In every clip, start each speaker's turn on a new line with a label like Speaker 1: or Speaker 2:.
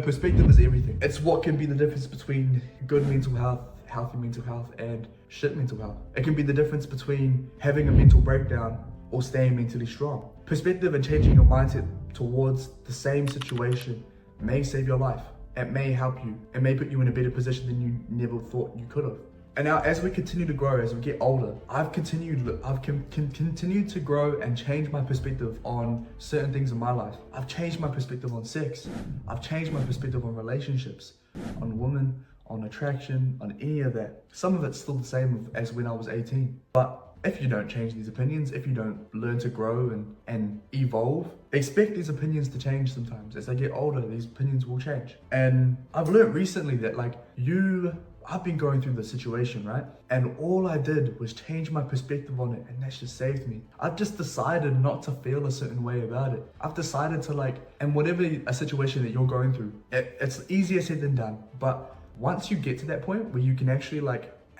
Speaker 1: Perspective is everything. It's what can be the difference between good mental health, healthy mental health, and shit mental health. It can be the difference between having a mental breakdown or staying mentally strong. Perspective and changing your mindset towards the same situation may save your life. It may help you. It may put you in a better position than you never thought you could have. And now as we continue to grow, as we get older, I've continued to grow and change my perspective on certain things in my life. I've changed my perspective on sex. I've changed my perspective on relationships, on women, on attraction, on any of that. Some of it's still the same as when I was 18. But if you don't change these opinions, if you don't learn to grow and evolve, expect these opinions to change sometimes. As I get older, these opinions will change. And I've learned recently that I've been going through the situation, right? And all I did was change my perspective on it, and that's just saved me. I've just decided not to feel a certain way about it. I've decided to and whatever a situation that you're going through, it's easier said than done. But once you get to that point where you can actually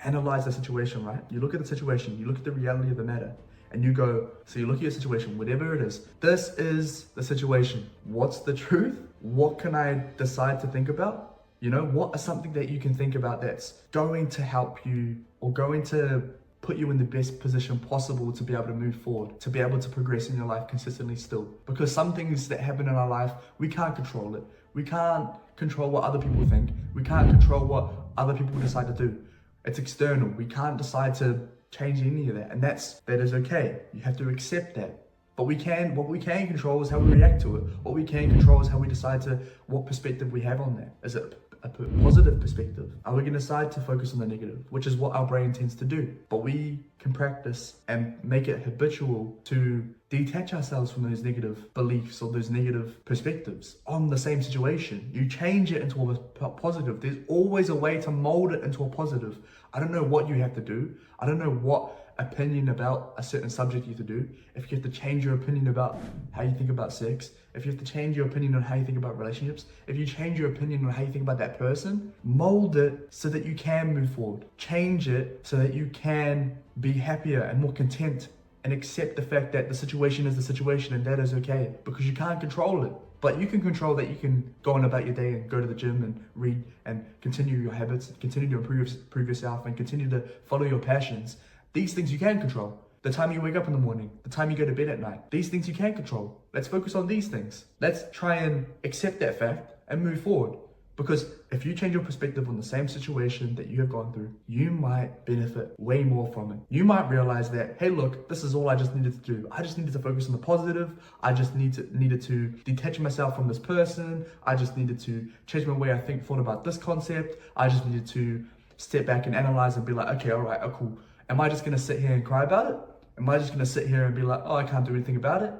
Speaker 1: analyze the situation, right? You look at the situation, you look at the reality of the matter, and you go, so you look at your situation, whatever it is, this is the situation. What's the truth? What can I decide to think about? You know, what is something that you can think about that's going to help you or going to put you in the best position possible to be able to move forward, to be able to progress in your life consistently still? Because some things that happen in our life, we can't control it. We can't control what other people think. We can't control what other people decide to do. It's external. We can't decide to change any of that. And that is okay. You have to accept that. But what we can control is how we react to it. What we can control is how we decide what perspective we have on that. Is it a positive perspective? Are we going to decide to focus on the negative, which is what our brain tends to do? But we can practice and make it habitual to detach ourselves from those negative beliefs or those negative perspectives on the same situation. You change it into a positive. There's always a way to mold it into a positive. I don't know what you have to do. I don't know what opinion about a certain subject you have to do. If you have to change your opinion about how you think about sex, if you have to change your opinion on how you think about relationships, if you change your opinion on how you think about that person, mold it so that you can move forward. Change it so that you can be happier and more content and accept the fact that the situation is the situation and that is okay, because you can't control it. But you can control that. You can go on about your day and go to the gym and read and continue your habits, continue to improve yourself and continue to follow your passions. These things you can control. The time you wake up in the morning, the time you go to bed at night, these things you can control. Let's focus on these things. Let's try and accept that fact and move forward. Because if you change your perspective on the same situation that you have gone through, you might benefit way more from it. You might realize that, hey, look, this is all I just needed to do. I just needed to focus on the positive. I just needed to detach myself from this person. I just needed to change my way I thought about this concept. I just needed to step back and analyze and be like, okay, all right, cool. Am I just going to sit here and cry about it? Am I just going to sit here and be like, oh, I can't do anything about it?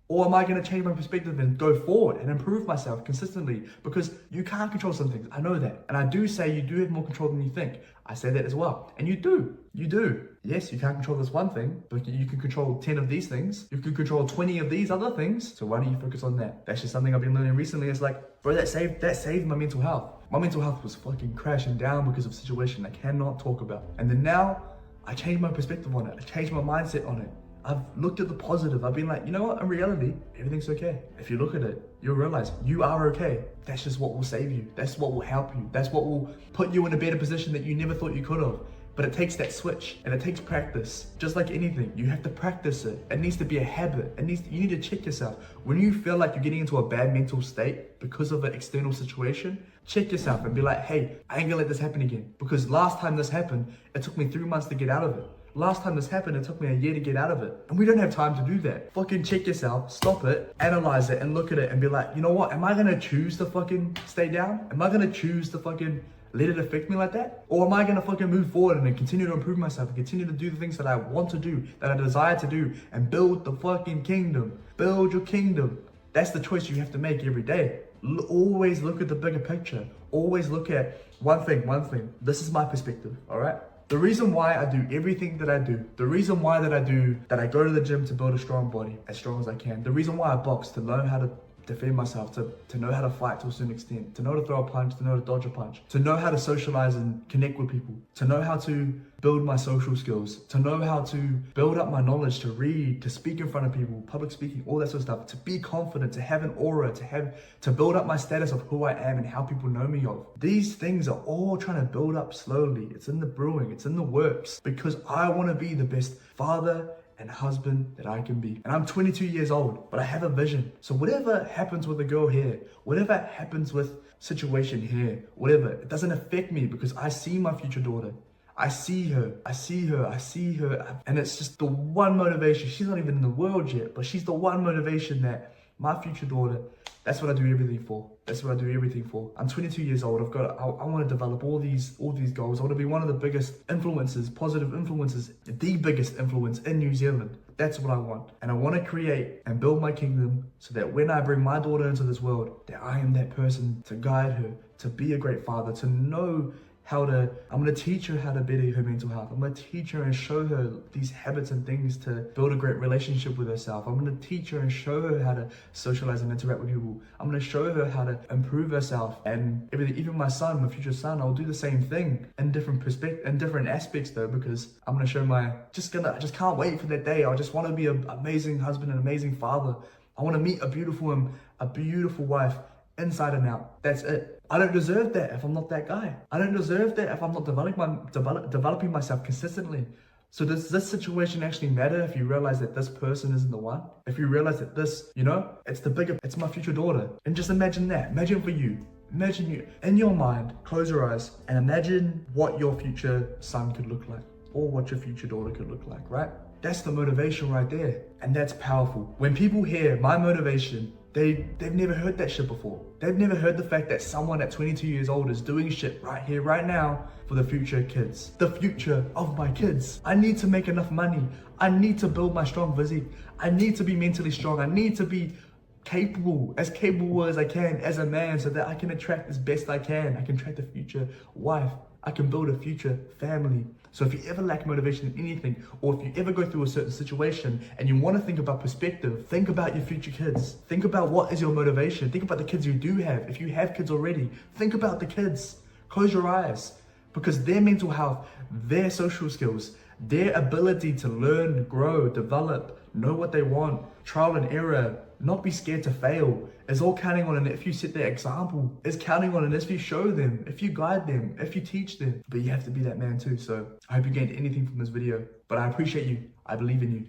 Speaker 1: Or am I going to change my perspective and go forward and improve myself consistently? Because you can't control some things. I know that. And I do say you do have more control than you think. I say that as well. And you do. You do. Yes, you can't control this one thing, but you can control 10 of these things. You can control 20 of these other things. So why don't you focus on that? That's just something I've been learning recently. It's like, bro, that saved my mental health. My mental health was fucking crashing down because of a situation I cannot talk about. And then now I changed my perspective on it. I changed my mindset on it. I've looked at the positive. I've been like, you know what? In reality, everything's okay. If you look at it, you'll realize you are okay. That's just what will save you. That's what will help you. That's what will put you in a better position that you never thought you could have. But it takes that switch and it takes practice. Just like anything, you have to practice it. It needs to be a habit. You need to check yourself. When you feel like you're getting into a bad mental state because of an external situation, check yourself and be like, hey, I ain't gonna let this happen again. Because last time this happened, it took me 3 months to get out of it. Last time this happened, it took me a year to get out of it. And we don't have time to do that. Fucking check yourself, stop it, analyze it, and look at it and be like, you know what? Am I gonna choose to fucking stay down? Am I gonna choose to fucking let it affect me like that? Or am I gonna fucking move forward and then continue to improve myself and continue to do the things that I want to do, that I desire to do, and build the fucking kingdom? Build your kingdom. That's the choice you have to make every day. Always look at the bigger picture. Always look at one thing. This is my perspective, all right? The reason why I do everything that I do, the reason why that I go to the gym to build a strong body, as strong as I can, the reason why I box, to learn how to defend myself, to know how to fight to a certain extent, to know how to throw a punch, to know how to dodge a punch, to know how to socialize and connect with people, to know how to build my social skills, to know how to build up my knowledge, to read, to speak in front of people, public speaking, all that sort of stuff, to be confident, to have an aura, to build up my status of who I am and how people know me of. These things are all trying to build up slowly. It's in the brewing, it's in the works, because I want to be the best father and husband that I can be. And I'm 22 years old, but I have a vision. So whatever happens with the girl here, whatever happens with situation here, whatever, it doesn't affect me because I see my future daughter. I see her. And it's just the one motivation. She's not even in the world yet, but she's the one motivation that my future daughter, that's what I do everything for. That's what I do everything for. I'm 22 years old. I want to develop all these goals. I want to be one of the biggest influences, positive influences, the biggest influence in New Zealand. That's what I want. And I want to create and build my kingdom so that when I bring my daughter into this world, that I am that person to guide her, to be a great father, to know I'm going to teach her how to better her mental health. I'm going to teach her and show her these habits and things to build a great relationship with herself. I'm going to teach her and show her how to socialize and interact with people. I'm going to show her how to improve herself and everything. Even my son, my future son, I'll do the same thing in different aspects though, because I'm going to show I just can't wait for that day. I just want to be an amazing husband, an amazing father. I want to meet a beautiful wife inside and out. That's it. I don't deserve that if I'm not that guy. I don't deserve that if I'm not developing myself consistently. So does this situation actually matter if you realize that this person isn't the one? If you realize that this, it's my future daughter. And just imagine that. Imagine for you. Imagine you, in your mind, close your eyes and imagine what your future son could look like or what your future daughter could look like, right? That's the motivation right there. And that's powerful. When people hear my motivation, they've never heard that shit before. They've never heard the fact that someone at 22 years old is doing shit right here, right now for the future kids. The future of my kids. I need to make enough money. I need to build my strong physique. I need to be mentally strong. I need to be capable as I can as a man so that I can attract as best I can. I can attract a future wife. I can build a future family. So if you ever lack motivation in anything, or if you ever go through a certain situation and you want to think about perspective, think about your future kids. Think about what is your motivation. Think about the kids you do have. If you have kids already, think about the kids. Close your eyes, because their mental health, their social skills, their ability to learn, grow, develop, know what they want, trial and error, not be scared to fail, is all counting on, and if you set that example, is counting on, and if you show them, if you guide them, if you teach them. But you have to be that man too. So I hope you gained anything from this video, but I appreciate you. I believe in you.